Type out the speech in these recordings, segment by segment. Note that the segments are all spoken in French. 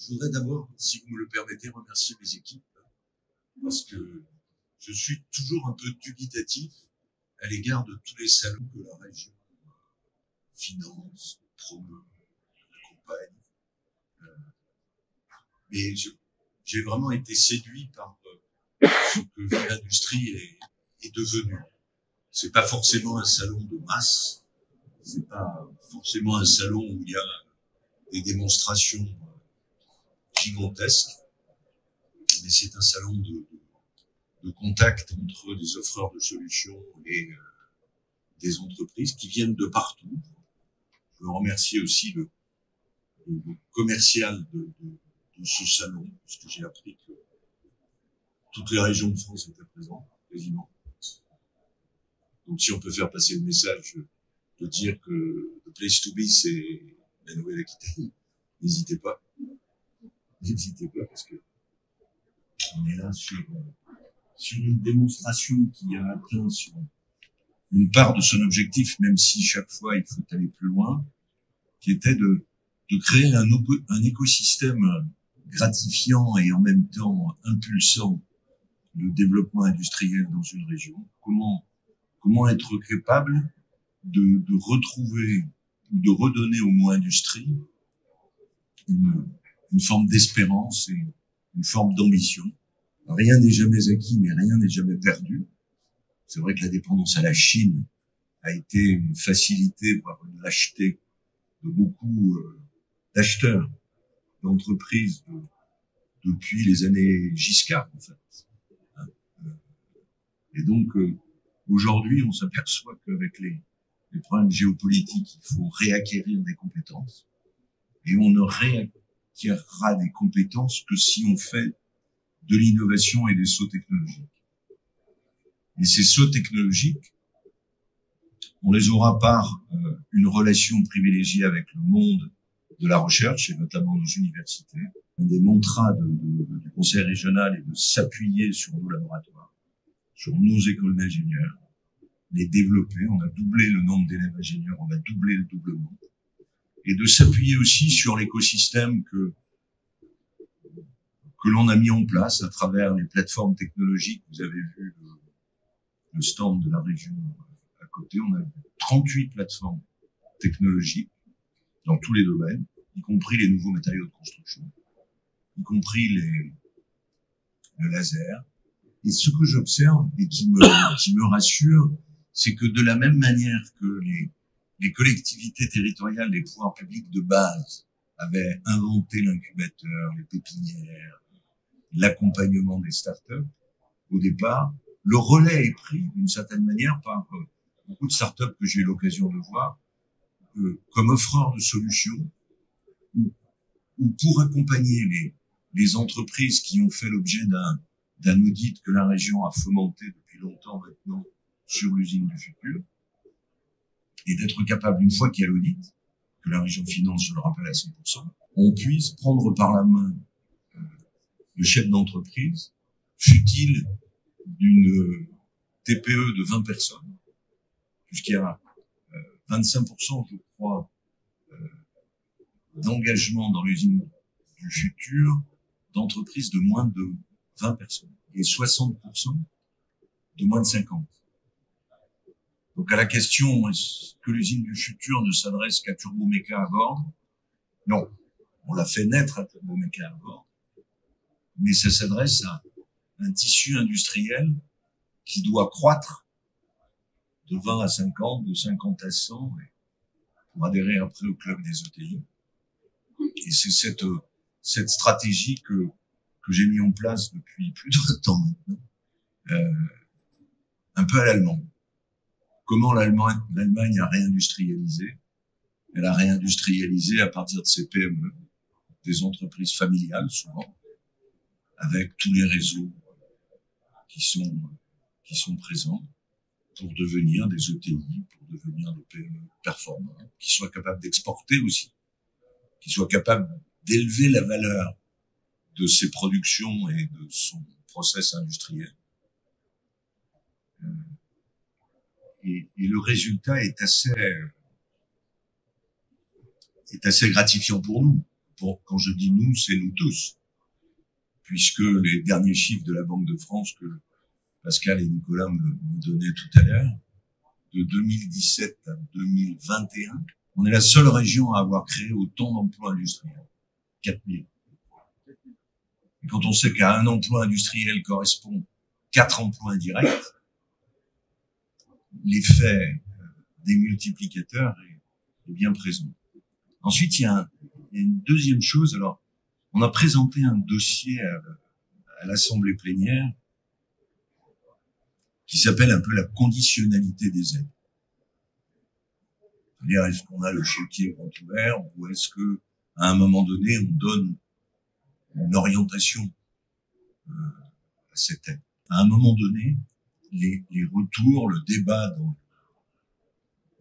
Je voudrais d'abord, si vous me le permettez, remercier mes équipes, parce que je suis toujours un peu dubitatif à l'égard de tous les salons que la région finance, promeut, accompagne. Mais j'ai vraiment été séduit par ce que l'industrie est devenue. C'est pas forcément un salon de masse, c'est pas forcément un salon où il y a des démonstrations gigantesques, mais c'est un salon de contact entre des offreurs de solutions et des entreprises qui viennent de partout. Je veux remercier aussi le commercial de ce salon, parce que j'ai appris que toutes les régions de France étaient présentes, quasiment. Donc si on peut faire passer le message de dire que the place to be, c'est la Nouvelle-Aquitaine, n'hésitez pas. N'hésitez pas, parce que on est là sur une démonstration qui a atteint sur une part de son objectif, même si chaque fois il faut aller plus loin, qui était de créer un écosystème gratifiant et en même temps impulsant le développement industriel dans une région. Comment être capable de retrouver ou de redonner au mot industrie une forme d'espérance et une forme d'ambition. Rien n'est jamais acquis, mais rien n'est jamais perdu. C'est vrai que la dépendance à la Chine a été une facilité, voire une lâcheté de beaucoup d'acheteurs, d'entreprises depuis les années Giscard, en fait. Et donc, aujourd'hui, on s'aperçoit qu'avec les problèmes géopolitiques, il faut réacquérir des compétences. Et on ne réacquérera des compétences que si on fait de l'innovation et des sauts technologiques. Et ces sauts technologiques, on les aura par une relation privilégiée avec le monde de la recherche, et notamment nos universités. Un des mantras du conseil régional est de s'appuyer sur nos laboratoires, sur nos écoles d'ingénieurs, les développer. On a doublé le nombre d'élèves ingénieurs, on va doubler le doublement. Et de s'appuyer aussi sur l'écosystème que l'on a mis en place à travers les plateformes technologiques. Vous avez vu le stand de la région à côté. On a 38 plateformes technologiques dans tous les domaines, y compris les nouveaux matériaux de construction, y compris le laser. Et ce que j'observe et qui me rassure, c'est que de la même manière que les collectivités territoriales, les pouvoirs publics de base avaient inventé l'incubateur, les pépinières, l'accompagnement des startups, au départ, le relais est pris d'une certaine manière par beaucoup de startups que j'ai eu l'occasion de voir comme offreurs de solutions ou pour accompagner les entreprises qui ont fait l'objet d'un audit que la région a fomenté depuis longtemps maintenant sur l'usine du futur, et d'être capable, une fois qu'il y a l'audit, que la région finance, je le rappelle, à 100%, on puisse prendre par la main le chef d'entreprise, fût-il d'une TPE de 20 personnes, puisqu'il y a 25%, je crois, d'engagement dans l'usine du futur d'entreprises de moins de 20 personnes et 60% de moins de 50. Donc à la question, est-ce que l'usine du futur ne s'adresse qu'à Turboméca à bord? Non, on l'a fait naître à Turboméca à bord, mais ça s'adresse à un tissu industriel qui doit croître de 20 à 50, de 50 à 100, pour adhérer après au club des ETI. Et c'est cette stratégie que j'ai mis en place depuis plus de 20 ans maintenant, un peu à l'allemande. Comment l'Allemagne a réindustrialisé? Elle a réindustrialisé à partir de ses PME, des entreprises familiales souvent, avec tous les réseaux qui sont présents pour devenir des ETI, pour devenir des PME performantes, qui soient capables d'exporter aussi, qui soient capables d'élever la valeur de ses productions et de son process industriel. Et le résultat est assez gratifiant pour nous. On quand je dis nous, c'est nous tous, puisque les derniers chiffres de la Banque de France que Pascal et Nicolas me donnaient tout à l'heure, de 2017 à 2021, on est la seule région à avoir créé autant d'emplois industriels. 4000. Et quand on sait qu'à un emploi industriel correspond 4 emplois indirects, l'effet des multiplicateurs est bien présent. Ensuite, il y a une deuxième chose. Alors, on a présenté un dossier à l'Assemblée plénière qui s'appelle un peu la conditionnalité des aides. C'est-à-dire, est-ce qu'on a le chéquier grand ouvert ou est-ce que, à un moment donné, on donne une orientation à cette aide. À un moment donné, les retours, le débat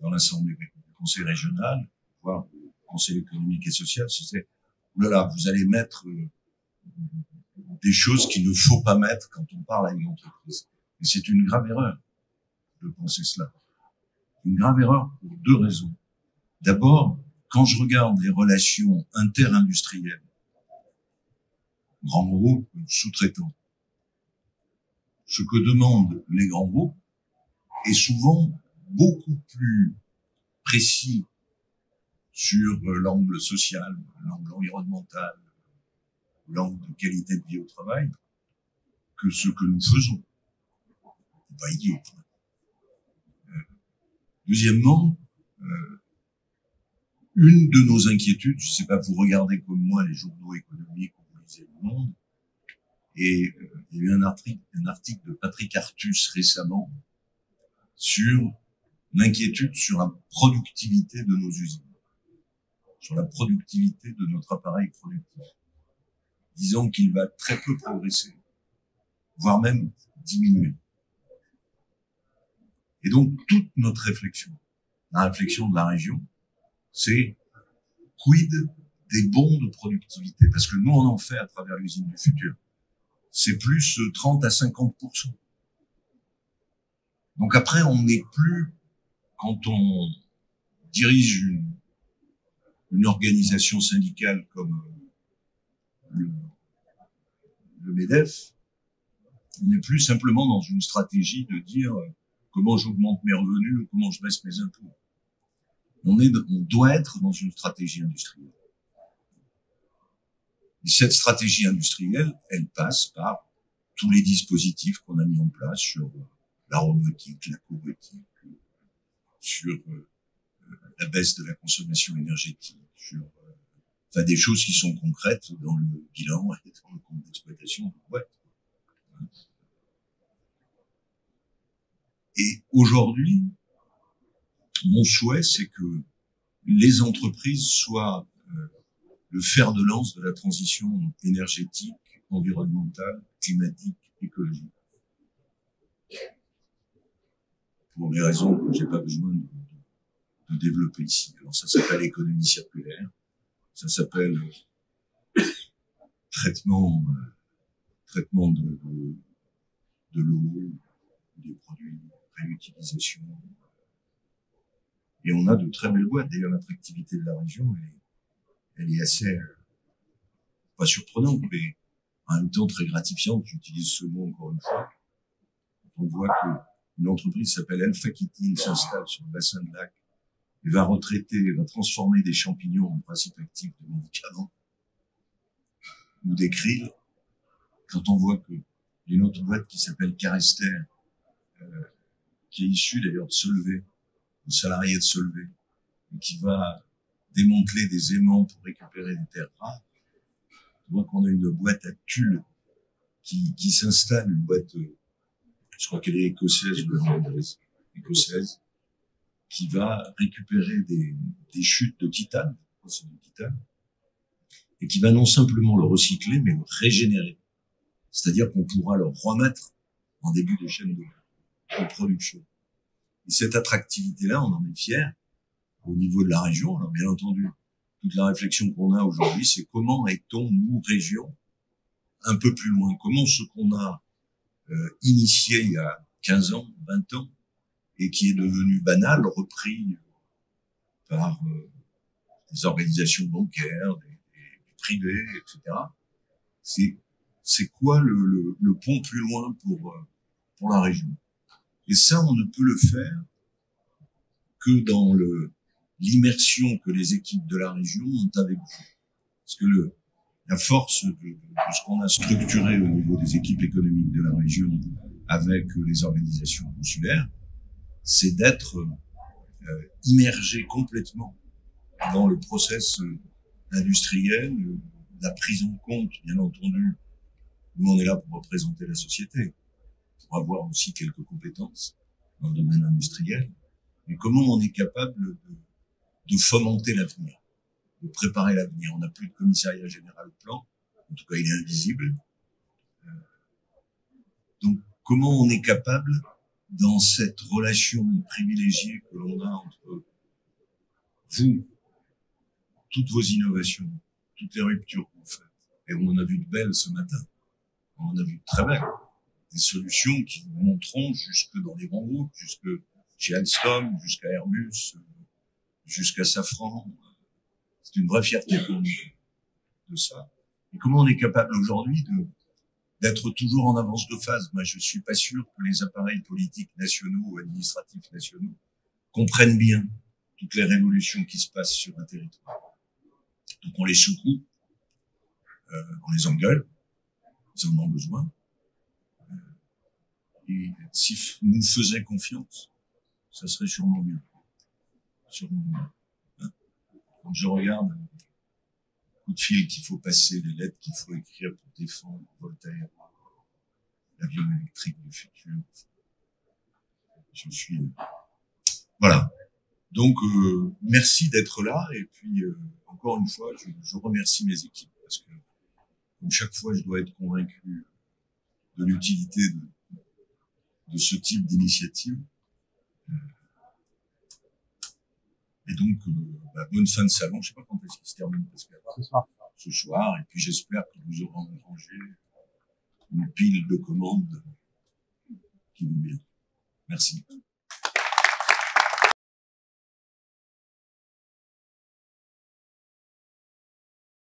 dans l'Assemblée du Conseil régional, voire le Conseil économique et social, c'est oulala, vous allez mettre des choses qu'il ne faut pas mettre quand on parle à une entreprise. Et c'est une grave erreur de penser cela. Une grave erreur pour deux raisons. D'abord, quand je regarde les relations interindustrielles, grands groupes, sous-traitants, ce que demandent les grands groupes est souvent beaucoup plus précis sur l'angle social, l'angle environnemental, l'angle de qualité de vie au travail, que ce que nous faisons. C'est pas idiot. Deuxièmement, une de nos inquiétudes, je sais pas, vous regardez comme moi les journaux économiques, vous lisez Le Monde, et il y a eu un article de Patrick Artus récemment sur l'inquiétude sur la productivité de nos usines, sur la productivité de notre appareil productif, disant qu'il va très peu progresser, voire même diminuer. Et donc, toute notre réflexion, la réflexion de la région, c'est quid des bons de productivité, parce que nous, on en fait à travers l'usine du futur. C'est plus 30 à 50%. Donc après, on n'est plus, quand on dirige une organisation syndicale comme le MEDEF, on n'est plus simplement dans une stratégie de dire comment j'augmente mes revenus ou comment je baisse mes impôts. On doit être dans une stratégie industrielle. Et cette stratégie industrielle, elle passe par tous les dispositifs qu'on a mis en place sur la robotique, la cobotique, sur la baisse de la consommation énergétique, sur des choses qui sont concrètes dans le bilan et dans le compte d'exploitation. Ouais. Et aujourd'hui, mon souhait, c'est que les entreprises soient le fer de lance de la transition énergétique, environnementale, climatique, écologique. Pour les raisons que j'ai pas besoin de développer ici. Alors ça s'appelle économie circulaire, ça s'appelle traitement de l'eau, des produits, réutilisation. Et on a de très belles boîtes. D'ailleurs, l'attractivité de la région, elle est assez, pas surprenante, mais en même temps très gratifiante. J'utilise ce mot encore une fois. On voit qu'une entreprise s'appelle Alpha Kitty, s'installe sur le bassin de lac et va transformer des champignons en principe actif de médicaments ou des krill. Quand on voit que il y a une autre boîte qui s'appelle Carester, qui est issue d'ailleurs de Solvay, de salariés de Solvay, et qui va démanteler des aimants pour récupérer des terres rares. On voit qu'on a une boîte à Tulle qui s'installe, une boîte, je crois qu'elle est écossaise ou hollandaise, écossaise, qui va récupérer des chutes de titane, c'est du titane, et qui va non simplement le recycler, mais le régénérer. C'est-à-dire qu'on pourra le remettre en début de chaîne de production. Et cette attractivité-là, on en est fiers au niveau de la région. Alors bien entendu, toute la réflexion qu'on a aujourd'hui, c'est comment est-on, nous, région, un peu plus loin. Comment ce qu'on a initié il y a 15 ans, 20 ans, et qui est devenu banal, repris par des organisations bancaires, du privés, etc. C'est quoi le pont plus loin pour la région? Et ça, on ne peut le faire que dans l'immersion que les équipes de la région ont avec vous. Parce que la force de ce qu'on a structuré au niveau des équipes économiques de la région avec les organisations consulaires, c'est d'être immergé complètement dans le process industriel, la prise en compte, bien entendu. Nous, on est là pour représenter la société, pour avoir aussi quelques compétences dans le domaine industriel. Mais comment on est capable de fomenter l'avenir, de préparer l'avenir? On n'a plus de commissariat général au plan, en tout cas il est invisible. Donc comment on est capable, dans cette relation privilégiée que l'on a entre vous, toutes vos innovations, toutes les ruptures que vous faites, et on en a vu de belles ce matin, on en a vu de très belles, des solutions qui monteront jusque dans les grands groupes, jusque chez Alstom, jusqu'à Airbus, jusqu'à Safran. C'est une vraie fierté pour nous de ça. Et comment on est capable aujourd'hui d'être toujours en avance de phase? Moi, je suis pas sûr que les appareils politiques nationaux ou administratifs nationaux comprennent bien toutes les révolutions qui se passent sur un territoire. Donc on les secoue, on les engueule, ils en ont besoin. Et s'ils nous faisaient confiance, ça serait sûrement mieux. Sûrement mieux. Hein? Quand je regarde les coups de fil qu'il faut passer, les lettres qu'il faut écrire pour défendre Voltaire, l'avion électrique du futur, je suis... Voilà. Donc, merci d'être là. Et puis, encore une fois, je remercie mes équipes parce que, comme chaque fois, je dois être convaincu de l'utilité de ce type d'initiative. Et donc, bonne fin de salon. Je sais pas quand est-ce qu'il se termine, parce que ce soir. Et puis, j'espère que vous aurez engrangé une pile de commandes qui vont bien. Merci.